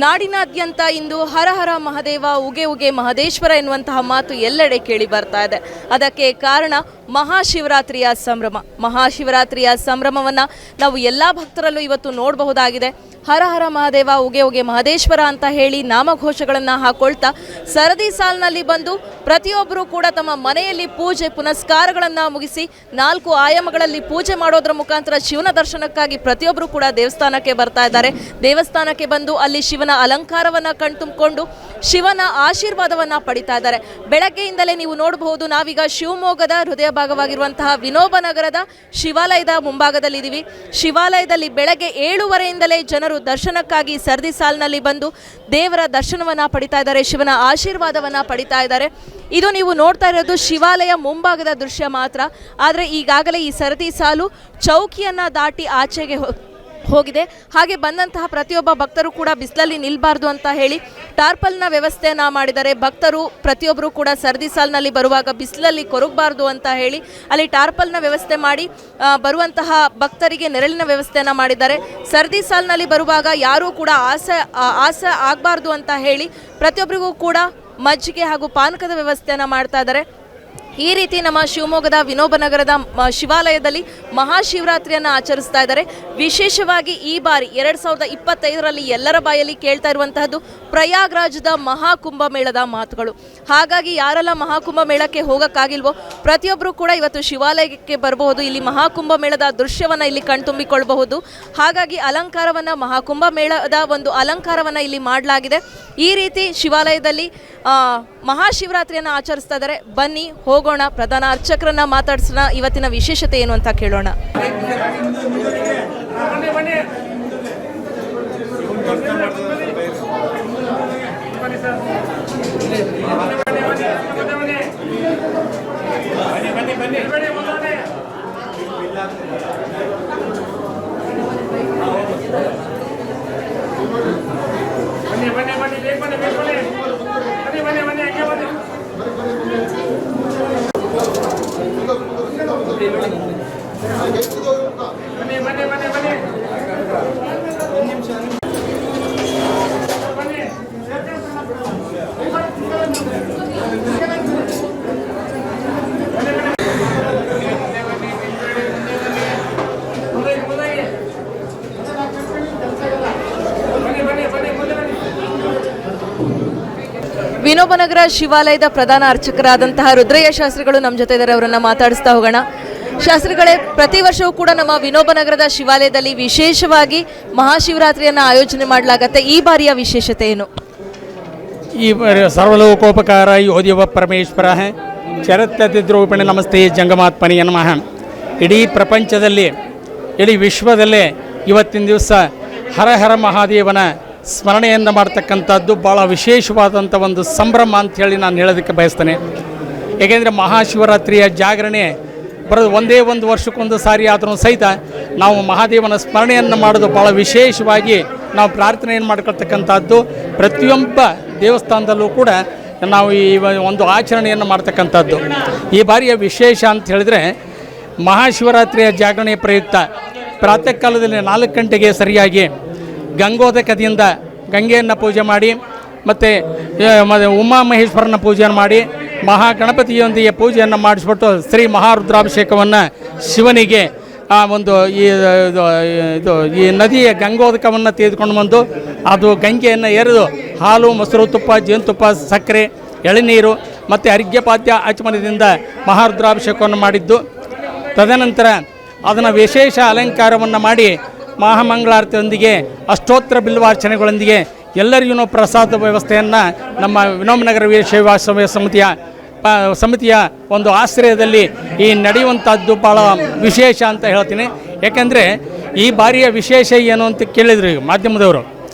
ನಾಡಿನಾದ್ಯಂತ ಇಂದು ಹರ ಹರ ಮಹದೇವ ಉಗೆ ಉಗೆ ಮಹದೇಶ್ವರ ಎನ್ನುವಂತಹ ಮಾತು ಎಲ್ಲೆಡೆ ಕೇಳಿ ಬರ್ತಾ ಇದೆ. ಅದಕ್ಕೆ ಕಾರಣ ಮಹಾಶಿವರಾತ್ರಿಯ ಸಂಭ್ರಮ. ಮಹಾಶಿವರಾತ್ರಿಯ ಸಂಭ್ರಮವನ್ನು ನಾವು ಎಲ್ಲ ಭಕ್ತರಲ್ಲೂ ಇವತ್ತು ನೋಡಬಹುದಾಗಿದೆ. ಹರ ಹರ ಮಹದೇವ ಉಗೆ ಉಗೆ ಮಹದೇಶ್ವರ ಅಂತ ಹೇಳಿ ನಾಮಘೋಷಗಳನ್ನು ಹಾಕೊಳ್ತಾ ಸರದಿ ಸಾಲಿನಲ್ಲಿ ಬಂದು ಪ್ರತಿಯೊಬ್ಬರು ಕೂಡ ತಮ್ಮ ಮನೆಯಲ್ಲಿ ಪೂಜೆ ಪುನಸ್ಕಾರಗಳನ್ನು ಮುಗಿಸಿ 4 ಆಯಾಮಗಳಲ್ಲಿ ಪೂಜೆ ಮಾಡೋದ್ರ ಮುಖಾಂತರ ಶಿವನ ದರ್ಶನಕ್ಕಾಗಿ ಪ್ರತಿಯೊಬ್ಬರು ಕೂಡ ದೇವಸ್ಥಾನಕ್ಕೆ ಬರ್ತಾ ಇದ್ದಾರೆ. ದೇವಸ್ಥಾನಕ್ಕೆ ಬಂದು ಅಲ್ಲಿ ಶಿವನ ಅಲಂಕಾರವನ್ನು ಕಣ್ತುಂಬಿಕೊಂಡು ಶಿವನ ಆಶೀರ್ವಾದವನ್ನು ಪಡಿತಾ ಇದ್ದಾರೆ. ಬೆಳಗ್ಗೆಯಿಂದಲೇ ನೀವು ನೋಡಬಹುದು, ನಾವೀಗ ಶಿವಮೊಗ್ಗದ ಹೃದಯ ಭಾಗವಾಗಿರುವಂತಹ ವಿನೋಬ ನಗರದ ಶಿವಾಲಯದ ಮುಂಭಾಗದಲ್ಲಿದ್ದೀವಿ. ಶಿವಾಲಯದಲ್ಲಿ ಬೆಳಗ್ಗೆ 7:30ಯಿಂದಲೇ ಜನರು ದರ್ಶನಕ್ಕಾಗಿ ಸರದಿ ಸಾಲಿನಲ್ಲಿ ಬಂದು ದೇವರ ದರ್ಶನವನ್ನು ಪಡಿತಾ ಇದ್ದಾರೆ, ಶಿವನ ಆಶೀರ್ವಾದವನ್ನು ಪಡಿತಾ ಇದ್ದಾರೆ. ಇದು ನೀವು ನೋಡ್ತಾ ಇರೋದು ಶಿವಾಲಯ ಮುಂಭಾಗದ ದೃಶ್ಯ ಮಾತ್ರ. ಆದರೆ ಈಗಾಗಲೇ ಈ ಸರದಿ ಸಾಲು ಚೌಕಿಯನ್ನು ದಾಟಿ ಆಚೆಗೆ ಹೋಗಿದೆ. ಹಾಗೆ ಬಂದಂತಹ ಪ್ರತಿಯೊಬ್ಬ ಭಕ್ತರು ಕೂಡ ಬಿಸಿಲಲ್ಲಿ ನಿಲ್ಬಾರ್ದು ಅಂತ ಹೇಳಿ ಟಾರ್ಪಲ್ನ ವ್ಯವಸ್ಥೆಯನ್ನು ಮಾಡಿದ್ದಾರೆ. ಭಕ್ತರು ಪ್ರತಿಯೊಬ್ಬರು ಕೂಡ ಸರದಿ ಸಾಲಿನಲ್ಲಿ ಬರುವಾಗ ಬಿಸಿಲಲ್ಲಿ ಕೊರಗಬಾರ್ದು ಅಂತ ಹೇಳಿ ಅಲ್ಲಿ ಟಾರ್ಪಲ್ನ ವ್ಯವಸ್ಥೆ ಮಾಡಿ ಬರುವಂತಹ ಭಕ್ತರಿಗೆ ನೆರಳಿನ ವ್ಯವಸ್ಥೆಯನ್ನು ಮಾಡಿದ್ದಾರೆ. ಸರದಿ ಸಾಲಿನಲ್ಲಿ ಬರುವಾಗ ಯಾರೂ ಕೂಡ ಆಸೆ ಆಗಬಾರ್ದು ಅಂತ ಹೇಳಿ ಪ್ರತಿಯೊಬ್ಬರಿಗೂ ಕೂಡ ಮಜ್ಜಿಗೆ ಹಾಗೂ ಪಾನಕದ ವ್ಯವಸ್ಥೆಯನ್ನು ಮಾಡ್ತಾ ಇದ್ದಾರೆ. ಈ ರೀತಿ ನಮ್ಮ ಶಿವಮೊಗ್ಗದ ವಿನೋಬ ನಗರದ ಶಿವಾಲಯದಲ್ಲಿ ಮಹಾಶಿವರಾತ್ರಿಯನ್ನು ಆಚರಿಸ್ತಾ ಇದ್ದಾರೆ. ವಿಶೇಷವಾಗಿ ಈ ಬಾರಿ 2025ರಲ್ಲಿ ಎಲ್ಲರ ಬಾಯಲ್ಲಿ ಕೇಳ್ತಾ ಇರುವಂತಹದ್ದು ಪ್ರಯಾಗ್ರಾಜ್ದ ಮಹಾಕುಂಭಮೇಳದ ಮಾತುಗಳು. ಹಾಗಾಗಿ ಯಾರೆಲ್ಲ ಮಹಾಕುಂಭಮೇಳಕ್ಕೆ ಹೋಗೋಕ್ಕಾಗಿಲ್ವೋ ಪ್ರತಿಯೊಬ್ಬರು ಕೂಡ ಇವತ್ತು ಶಿವಾಲಯಕ್ಕೆ ಬರಬಹುದು. ಇಲ್ಲಿ ಮಹಾಕುಂಭಮೇಳದ ದೃಶ್ಯವನ್ನು ಇಲ್ಲಿ ಕಣ್ತುಂಬಿಕೊಳ್ಳಬಹುದು. ಹಾಗಾಗಿ ಅಲಂಕಾರವನ್ನು ಮಹಾಕುಂಭಮೇಳದ ಒಂದು ಅಲಂಕಾರವನ್ನು ಇಲ್ಲಿ ಮಾಡಲಾಗಿದೆ. ಈ ರೀತಿ ಶಿವಾಲಯದಲ್ಲಿ ಮಹಾಶಿವರಾತ್ರಿಯನ್ನು ಆಚರಿಸ್ತಾ ಇದ್ದಾರೆ. ಬನ್ನಿ ಹೋಗೋಣ, ಪ್ರಧಾನ ಅರ್ಚಕರನ್ನ ಮಾತಾಡ್ಸೋಣ. ಇವತ್ತಿನ ವಿಶೇಷತೆ ಏನು ಅಂತ ಕೇಳೋಣ. ವಿನೋಬನಗರ ಶಿವಾಲಯದ ಪ್ರಧಾನ ಅರ್ಚಕರಾದಂತಹ ರುದ್ರಯ್ಯ ಶಾಸ್ತ್ರಿಗಳು ನಮ್ಮ ಜೊತೆ ಇದ್ದಾರೆ. ಅವರನ್ನು ಮಾತಾಡಿಸ್ತಾ ಹೋಗೋಣ. ಶಾಸ್ತ್ರಿಗಳೇ, ಪ್ರತಿ ವರ್ಷವೂ ಕೂಡ ನಮ್ಮ ವಿನೋಬನಗರದ ಶಿವಾಲಯದಲ್ಲಿ ವಿಶೇಷವಾಗಿ ಮಹಾಶಿವರಾತ್ರಿಯನ್ನು ಆಯೋಜನೆ ಮಾಡಲಾಗತ್ತೆ. ಈ ಬಾರಿಯ ವಿಶೇಷತೆ ಏನು? ಈ ಸರ್ವಲೋಕೋಪಕಾರ ಯೋಧಿವ ಪರಮೇಶ್ವರ ಚರತ್ಯತಿದ್ರೂಪಣೆ ನಮಸ್ತೆ ಜಂಗಮಾತ್ಮನಿ ನಮಃ. ಇಡೀ ಪ್ರಪಂಚದಲ್ಲಿ, ಇಡೀ ವಿಶ್ವದಲ್ಲೇ ಇವತ್ತಿನ ದಿವಸ ಹರ ಹರ ಮಹಾದೇವನ ಸ್ಮರಣೆಯನ್ನು ಮಾಡ್ತಕ್ಕಂಥದ್ದು ಭಾಳ ವಿಶೇಷವಾದಂಥ ಒಂದು ಸಂಭ್ರಮ ಅಂಥೇಳಿ ನಾನು ಹೇಳೋದಕ್ಕೆ ಬಯಸ್ತೇನೆ. ಏಕೆಂದರೆ ಮಹಾಶಿವರಾತ್ರಿಯ ಜಾಗರಣೆ ಬರೋದು ಒಂದೇ ಒಂದು ವರ್ಷಕ್ಕೊಂದು ಸಾರಿ ಆದರೂ ಸಹಿತ ನಾವು ಮಹಾದೇವನ ಸ್ಮರಣೆಯನ್ನು ಮಾಡೋದು ಭಾಳ ವಿಶೇಷವಾಗಿ ನಾವು ಪ್ರಾರ್ಥನೆಯನ್ನು ಮಾಡ್ಕೊಳ್ತಕ್ಕಂಥದ್ದು. ಪ್ರತಿಯೊಬ್ಬ ದೇವಸ್ಥಾನದಲ್ಲೂ ಕೂಡ ನಾವು ಈ ಒಂದು ಆಚರಣೆಯನ್ನು ಮಾಡ್ತಕ್ಕಂಥದ್ದು. ಈ ಬಾರಿಯ ವಿಶೇಷ ಅಂತ ಹೇಳಿದರೆ, ಮಹಾಶಿವರಾತ್ರಿಯ ಜಾಗರಣೆಯ ಪ್ರಯುಕ್ತ ಪ್ರಾತಃ ಕಾಲದಲ್ಲಿ 4 ಗಂಟೆಗೆ ಸರಿಯಾಗಿ ಗಂಗೋದಕದಿಂದ ಗಂಗೆಯನ್ನು ಪೂಜೆ ಮಾಡಿ ಮತ್ತು ಉಮಾಮಹೇಶ್ವರನ ಪೂಜೆಯನ್ನು ಮಾಡಿ ಮಹಾಗಣಪತಿಯೊಂದಿಗೆ ಪೂಜೆಯನ್ನು ಮಾಡಿಸ್ಬಿಟ್ಟು ಶ್ರೀ ಮಹಾರುದ್ರಾಭಿಷೇಕವನ್ನು ಶಿವನಿಗೆ ಒಂದು ಈ ನದಿಯ ಗಂಗೋದಕವನ್ನು ತೆಗೆದುಕೊಂಡು ಬಂದು ಅದು ಗಂಗೆಯನ್ನು ಎರೆದು ಹಾಲು, ಮೊಸರು, ತುಪ್ಪ, ಜೇನುತುಪ್ಪ, ಸಕ್ಕರೆ, ಎಳೆನೀರು ಮತ್ತು ಅರ್ಘ್ಯಪಾದ್ಯ ಆಚಮನದಿಂದ ಮಹಾರುದ್ರಾಭಿಷೇಕವನ್ನು ಮಾಡಿದ್ದು. ತದನಂತರ ಅದನ್ನು ವಿಶೇಷ ಅಲಂಕಾರವನ್ನು ಮಾಡಿ ಮಹಾಮಂಗಳಾರತಿಯೊಂದಿಗೆ ಅಷ್ಟೋತ್ತರ ಬಿಲ್ವಾರ್ಚನೆಗಳೊಂದಿಗೆ ಎಲ್ಲರಿಗೂ ಪ್ರಸಾದ ವ್ಯವಸ್ಥೆಯನ್ನು ನಮ್ಮ ವಿನೋಬನಗರ ವೀರಶೈವ ಸಮಿತಿಯ ಒಂದು ಆಶ್ರಯದಲ್ಲಿ ಈ ನಡೆಯುವಂಥದ್ದು ಭಾಳ ವಿಶೇಷ ಅಂತ ಹೇಳ್ತೀನಿ. ಯಾಕೆಂದರೆ ಈ ಬಾರಿಯ ವಿಶೇಷ ಏನು ಅಂತ ಕೇಳಿದ್ರು ಮಾಧ್ಯಮದವರು.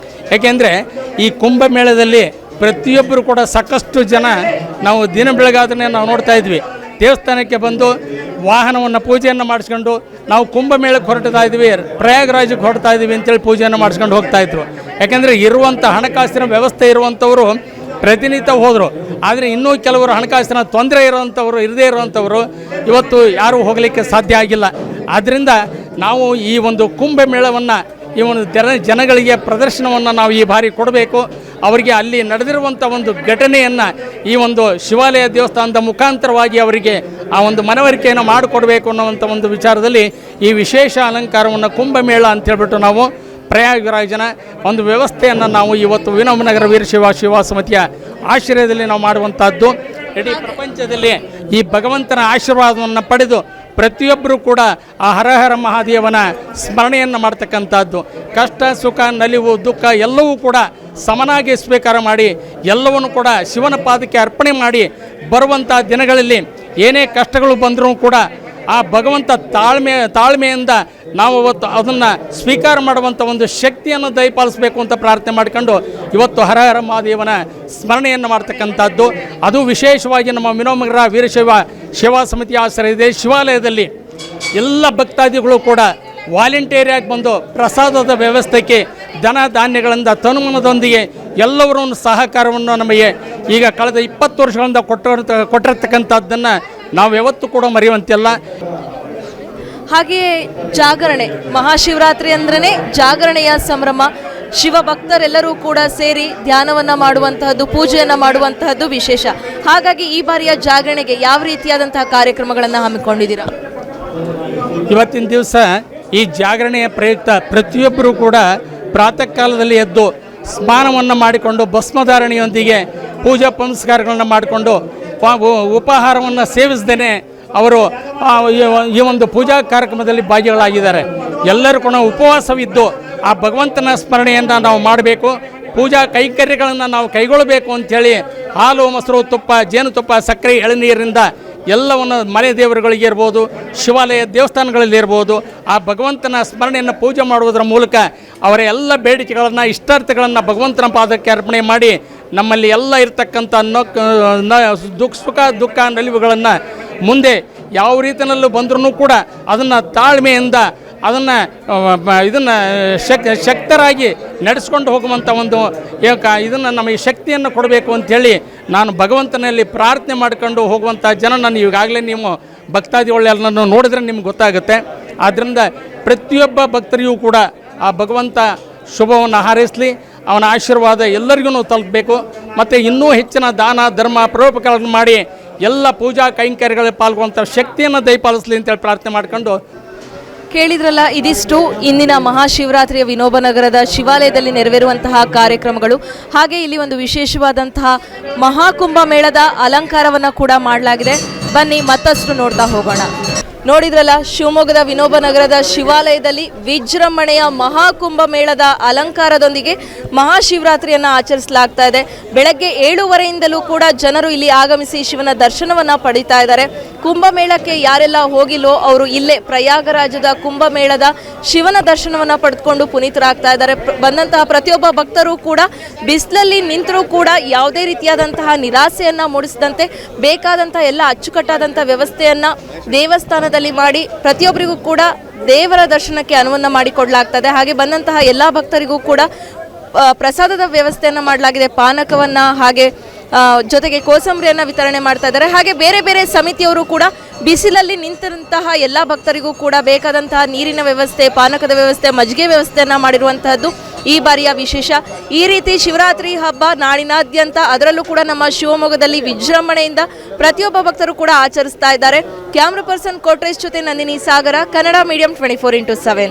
ಯಾಕೆಂದರೆ ಈ ಕುಂಭಮೇಳದಲ್ಲಿ ಪ್ರತಿಯೊಬ್ಬರು ಕೂಡ ಸಾಕಷ್ಟು ಜನ ನಾವು ದಿನ ಬೆಳಗಾದನೆ ನಾವು ನೋಡ್ತಾ ಇದ್ವಿ. ದೇವಸ್ಥಾನಕ್ಕೆ ಬಂದು ವಾಹನವನ್ನು ಪೂಜೆಯನ್ನು ಮಾಡಿಸ್ಕೊಂಡು ನಾವು ಕುಂಭಮೇಳಕ್ಕೆ ಹೊರಡ್ತಾ ಇದ್ವಿ, ಪ್ರಯಾಗರಾಜಕ್ಕೆ ಹೊರಡ್ತಾ ಇದ್ವಿ ಅಂತೇಳಿ ಪೂಜೆಯನ್ನು ಮಾಡಿಸ್ಕೊಂಡು ಹೋಗ್ತಾಯಿದ್ರು. ಯಾಕೆಂದರೆ ಇರುವಂಥ ಹಣಕಾಸಿನ ವ್ಯವಸ್ಥೆ ಇರುವಂಥವರು ಪ್ರತಿನಿತ್ಯ ಹೋದರು. ಆದರೆ ಇನ್ನೂ ಕೆಲವರು ಹಣಕಾಸಿನ ತೊಂದರೆ ಇರೋವಂಥವರು, ಇರದೇ ಇರುವಂಥವರು ಇವತ್ತು ಯಾರೂ ಹೋಗಲಿಕ್ಕೆ ಸಾಧ್ಯ ಆಗಿಲ್ಲ. ಆದ್ದರಿಂದ ನಾವು ಈ ಒಂದು ಕುಂಭಮೇಳವನ್ನು ಈ ಒಂದು ಜನಗಳಿಗೆ ಪ್ರದರ್ಶನವನ್ನು ನಾವು ಈ ಬಾರಿ ಕೊಡಬೇಕು. ಅವರಿಗೆ ಅಲ್ಲಿ ನಡೆದಿರುವಂಥ ಒಂದು ಘಟನೆಯನ್ನು ಈ ಒಂದು ಶಿವಾಲಯ ದೇವಸ್ಥಾನದ ಮುಖಾಂತರವಾಗಿ ಅವರಿಗೆ ಆ ಒಂದು ಮನವರಿಕೆಯನ್ನು ಮಾಡಿಕೊಡ್ಬೇಕು ಅನ್ನುವಂಥ ಒಂದು ವಿಚಾರದಲ್ಲಿ ಈ ವಿಶೇಷ ಅಲಂಕಾರವನ್ನು ಕುಂಭಮೇಳ ಅಂತೇಳ್ಬಿಟ್ಟು ನಾವು ಪ್ರಯಾಗರಾಜನ ಒಂದು ವ್ಯವಸ್ಥೆಯನ್ನು ನಾವು ಇವತ್ತು ವಿನೋಬನಗರ ವೀರಶೈವ ಸಮಿತಿಯ ಆಶ್ರಯದಲ್ಲಿ ನಾವು ಮಾಡುವಂಥದ್ದು. ಇಡೀ ಪ್ರಪಂಚದಲ್ಲಿ ಈ ಭಗವಂತನ ಆಶೀರ್ವಾದವನ್ನು ಪಡೆದು ಪ್ರತಿಯೊಬ್ಬರೂ ಕೂಡ ಆ ಹರಹರ ಮಹಾದೇವನ ಸ್ಮರಣೆಯನ್ನು ಮಾಡ್ತಕ್ಕಂಥದ್ದು. ಕಷ್ಟ ಸುಖ ನಲಿವು ದುಃಖ ಎಲ್ಲವೂ ಕೂಡ ಸಮನಾಗಿ ಸ್ವೀಕಾರ ಮಾಡಿ ಎಲ್ಲವನ್ನು ಕೂಡ ಶಿವನ ಪಾದಕ್ಕೆ ಅರ್ಪಣೆ ಮಾಡಿ ಬರುವಂಥ ದಿನಗಳಲ್ಲಿ ಏನೇ ಕಷ್ಟಗಳು ಬಂದರೂ ಕೂಡ ಆ ಭಗವಂತ ತಾಳ್ಮೆಯಿಂದ ನಾವು ಅವತ್ತು ಅದನ್ನು ಸ್ವೀಕಾರ ಮಾಡುವಂಥ ಒಂದು ಶಕ್ತಿಯನ್ನು ದಯಪಾಲಿಸಬೇಕು ಅಂತ ಪ್ರಾರ್ಥನೆ ಮಾಡಿಕೊಂಡು ಇವತ್ತು ಹರಹರ ಮಹಾದೇವನ ಸ್ಮರಣೆಯನ್ನು ಮಾಡ್ತಕ್ಕಂಥದ್ದು. ಅದು ವಿಶೇಷವಾಗಿ ನಮ್ಮ ವಿನೋಬನಗರ ವೀರಶೈವ ಸೇವಾ ಸಮಿತಿ ಆಶ್ರಯದ ಶಿವಾಲಯದಲ್ಲಿ ಎಲ್ಲ ಭಕ್ತಾದಿಗಳು ಕೂಡ ವಾಲಂಟಿಯರಿಯಾಗಿ ಬಂದು ಪ್ರಸಾದದ ವ್ಯವಸ್ಥೆಗೆ ಧನ ಧಾನ್ಯಗಳಿಂದ ತನುಮನದೊಂದಿಗೆ ಎಲ್ಲರೂ ಸಹಕಾರವನ್ನು ನಮಗೆ ಈಗ ಕಳೆದ 20 ವರ್ಷಗಳಿಂದ ಕೊಟ್ಟಿರ್ತಕ್ಕಂಥದ್ದನ್ನು ನಾವು ಯಾವತ್ತೂ ಕೂಡ ಮರೆಯುವಂತಿಲ್ಲ. ಹಾಗೆಯೇ ಜಾಗರಣೆ, ಮಹಾಶಿವರಾತ್ರಿ ಅಂದ್ರೇ ಜಾಗರಣೆಯ ಸಂಭ್ರಮ. ಶಿವ ಭಕ್ತರೆಲ್ಲರೂ ಕೂಡ ಸೇರಿ ಧ್ಯಾನವನ್ನು ಮಾಡುವಂತಹದ್ದು, ಪೂಜೆಯನ್ನು ಮಾಡುವಂತಹದ್ದು ವಿಶೇಷ. ಹಾಗಾಗಿ ಈ ಬಾರಿಯ ಜಾಗರಣೆಗೆ ಯಾವ ರೀತಿಯಾದಂತಹ ಕಾರ್ಯಕ್ರಮಗಳನ್ನು ಹಮ್ಮಿಕೊಂಡಿದ್ದೀರಾ? ಇವತ್ತಿನ ದಿವಸ ಈ ಜಾಗರಣೆಯ ಪ್ರಯುಕ್ತ ಪ್ರತಿಯೊಬ್ಬರೂ ಕೂಡ ಪ್ರಾತಃ ಕಾಲದಲ್ಲಿ ಎದ್ದು ಸ್ನಾನವನ್ನು ಮಾಡಿಕೊಂಡು ಭಸ್ಮಧಾರಣೆಯೊಂದಿಗೆ ಪೂಜಾ ಪುನಸ್ಕಾರಗಳನ್ನು ಮಾಡಿಕೊಂಡು ಉಪಹಾರವನ್ನು ಸೇವಿಸದೇನೆ ಅವರು ಈ ಒಂದು ಪೂಜಾ ಕಾರ್ಯಕ್ರಮದಲ್ಲಿ ಭಾಗಿಗಳಾಗಿದ್ದಾರೆ. ಎಲ್ಲರೂ ಕೂಡ ಉಪವಾಸವಿದ್ದು ಆ ಭಗವಂತನ ಸ್ಮರಣೆಯನ್ನು ನಾವು ಮಾಡಬೇಕು, ಪೂಜಾ ಕೈಂಕರ್ಯಗಳನ್ನು ನಾವು ಕೈಗೊಳ್ಳಬೇಕು ಅಂಥೇಳಿ ಹಾಲು ಮೊಸರು ತುಪ್ಪ ಜೇನುತುಪ್ಪ ಸಕ್ಕರೆ ಎಳನೀರಿಂದ ಎಲ್ಲವನ್ನು ಮನೆ ದೇವರುಗಳಿಗೆ ಇರ್ಬೋದು, ಶಿವಾಲಯ ದೇವಸ್ಥಾನಗಳಲ್ಲಿ ಇರ್ಬೋದು, ಆ ಭಗವಂತನ ಸ್ಮರಣೆಯನ್ನು ಪೂಜೆ ಮಾಡುವುದರ ಮೂಲಕ ಅವರ ಎಲ್ಲ ಬೇಡಿಕೆಗಳನ್ನು ಇಷ್ಟಾರ್ಥಗಳನ್ನು ಭಗವಂತನ ಪಾದಕ್ಕೆ ಅರ್ಪಣೆ ಮಾಡಿ ನಮ್ಮಲ್ಲಿ ಎಲ್ಲ ಇರ್ತಕ್ಕಂಥ ಸುಖ ದುಃಖ ನಲಿವುಗಳನ್ನು ಮುಂದೆ ಯಾವ ರೀತಿಯಲ್ಲೂ ಬಂದರೂ ಕೂಡ ಅದನ್ನು ತಾಳ್ಮೆಯಿಂದ ಇದನ್ನು ಶಕ್ತರಾಗಿ ನಡೆಸ್ಕೊಂಡು ಹೋಗುವಂಥ ಒಂದು ಇದನ್ನು ನಮಗೆ ಶಕ್ತಿಯನ್ನು ಕೊಡಬೇಕು ಅಂಥೇಳಿ ನಾನು ಭಗವಂತನಲ್ಲಿ ಪ್ರಾರ್ಥನೆ ಮಾಡಿಕೊಂಡು ಹೋಗುವಂಥ ಜನನನ್ನು ಈಗಾಗಲೇ ನೀವು ಭಕ್ತಾದಿಗಳೆಲ್ಲನೂ ನೋಡಿದ್ರೆ ನಿಮ್ಗೆ ಗೊತ್ತಾಗುತ್ತೆ. ಆದ್ದರಿಂದ ಪ್ರತಿಯೊಬ್ಬ ಭಕ್ತರಿಗೂ ಕೂಡ ಆ ಭಗವಂತ ಶುಭವನ್ನು ಹಾರೈಸಲಿ, ಅವನ ಆಶೀರ್ವಾದ ಎಲ್ಲರಿಗೂ ತಲುಪಬೇಕು. ಮತ್ತು ಇನ್ನೂ ಹೆಚ್ಚಿನ ದಾನ ಧರ್ಮ ಪರೋಪಕಾರಗಳನ್ನು ಮಾಡಿ ಎಲ್ಲ ಪೂಜಾ ಕೈಂಕರ್ಯಗಳಲ್ಲಿ ಪಾಲ್ಗೊಳ್ಳುವಂಥ ಶಕ್ತಿಯನ್ನು ದಯಪಾಲಿಸಲಿ ಅಂತೇಳಿ ಪ್ರಾರ್ಥನೆ ಮಾಡಿಕೊಂಡು ಕೇಳಿದ್ರಲ್ಲ, ಇದಿಷ್ಟು ಇಂದಿನ ಮಹಾಶಿವರಾತ್ರಿಯ ವಿನೋಬನಗರದ ಶಿವಾಲಯದಲ್ಲಿ ನೆರವೇರುವಂತಹ ಕಾರ್ಯಕ್ರಮಗಳು. ಹಾಗೆ ಇಲ್ಲಿ ಒಂದು ವಿಶೇಷವಾದಂತಹ ಮಹಾಕುಂಭ ಮೇಳದ ಅಲಂಕಾರವನ್ನು ಕೂಡ ಮಾಡಲಾಗಿದೆ. ಬನ್ನಿ ಮತ್ತಷ್ಟು ನೋಡ್ತಾ ಹೋಗೋಣ. ನೋಡಿದ್ರಲ್ಲ, ಶಿವಮೊಗ್ಗದ ವಿನೋಬನಗರದ ಶಿವಾಲಯದಲ್ಲಿ ವಿಜೃಂಭಣೆಯ ಮಹಾಕುಂಭ ಮೇಳದ ಅಲಂಕಾರದೊಂದಿಗೆ ಮಹಾಶಿವರಾತ್ರಿಯನ್ನು ಆಚರಿಸಲಾಗ್ತಾ ಇದೆ. ಬೆಳಗ್ಗೆ 7:30ಯಿಂದಲೂ ಕೂಡ ಜನರು ಇಲ್ಲಿ ಆಗಮಿಸಿ ಶಿವನ ದರ್ಶನವನ್ನು ಪಡಿತಾ ಇದ್ದಾರೆ. ಕುಂಭಮೇಳಕ್ಕೆ ಯಾರೆಲ್ಲ ಹೋಗಿಲ್ಲೋ ಅವರು ಇಲ್ಲೇ ಪ್ರಯಾಗರಾಜದ ಕುಂಭಮೇಳದ ಶಿವನ ದರ್ಶನವನ್ನು ಪಡೆದುಕೊಂಡು ಪುನೀತರಾಗ್ತಾ ಇದ್ದಾರೆ. ಬಂದಂತಹ ಪ್ರತಿಯೊಬ್ಬ ಭಕ್ತರು ಕೂಡ ಬಿಸಿಲಲ್ಲಿ ನಿಂತರೂ ಕೂಡ ಯಾವುದೇ ರೀತಿಯಾದಂತಹ ನಿರಾಸೆಯನ್ನು ಮೂಡಿಸದಂತೆ ಬೇಕಾದಂತಹ ಎಲ್ಲ ಅಚ್ಚುಕಟ್ಟಾದಂಥ ವ್ಯವಸ್ಥೆಯನ್ನು ದೇವಸ್ಥಾನದಲ್ಲಿ ಮಾಡಿ ಪ್ರತಿಯೊಬ್ಬರಿಗೂ ಕೂಡ ದೇವರ ದರ್ಶನಕ್ಕೆ ಅನುವನ್ನು ಮಾಡಿಕೊಡಲಾಗ್ತದೆ. ಹಾಗೆ ಬಂದಂತಹ ಎಲ್ಲ ಭಕ್ತರಿಗೂ ಕೂಡ ಪ್ರಸಾದದ ವ್ಯವಸ್ಥೆಯನ್ನು ಮಾಡಲಾಗಿದೆ. ಪಾನಕವನ್ನು ಹಾಗೆ ಜೊತೆಗೆ ಕೋಸಂಬರಿಯನ್ನು ವಿತರಣೆ ಮಾಡ್ತಾ ಇದ್ದಾರೆ. ಹಾಗೆ ಬೇರೆ ಬೇರೆ ಸಮಿತಿಯವರು ಕೂಡ ಬಿಸಿಲಲ್ಲಿ ನಿಂತಿರುವಂತಹ ಎಲ್ಲ ಭಕ್ತರಿಗೂ ಕೂಡ ಬೇಕಾದಂತಹ ನೀರಿನ ವ್ಯವಸ್ಥೆ, ಪಾನಕದ ವ್ಯವಸ್ಥೆ, ಮಜ್ಜಿಗೆ ವ್ಯವಸ್ಥೆಯನ್ನು ಮಾಡಿರುವಂತಹದ್ದು ಈ ಬಾರಿಯ ವಿಶೇಷ. ಈ ರೀತಿ ಶಿವರಾತ್ರಿ ಹಬ್ಬ ನಾಡಿನಾದ್ಯಂತ, ಅದರಲ್ಲೂ ಕೂಡ ನಮ್ಮ ಶಿವಮೊಗ್ಗದಲ್ಲಿ ವಿಜೃಂಭಣೆಯಿಂದ ಪ್ರತಿಯೊಬ್ಬ ಭಕ್ತರು ಕೂಡ ಆಚರಿಸ್ತಾ ಇದ್ದಾರೆ. ಕ್ಯಾಮ್ರಾ ಪರ್ಸನ್ ಕೋಟ್ರೇಶ್ ಜೊತೆ ನಂದಿನಿ ಸಾಗರ, ಕನ್ನಡ ಮೀಡಿಯಂ 24x7.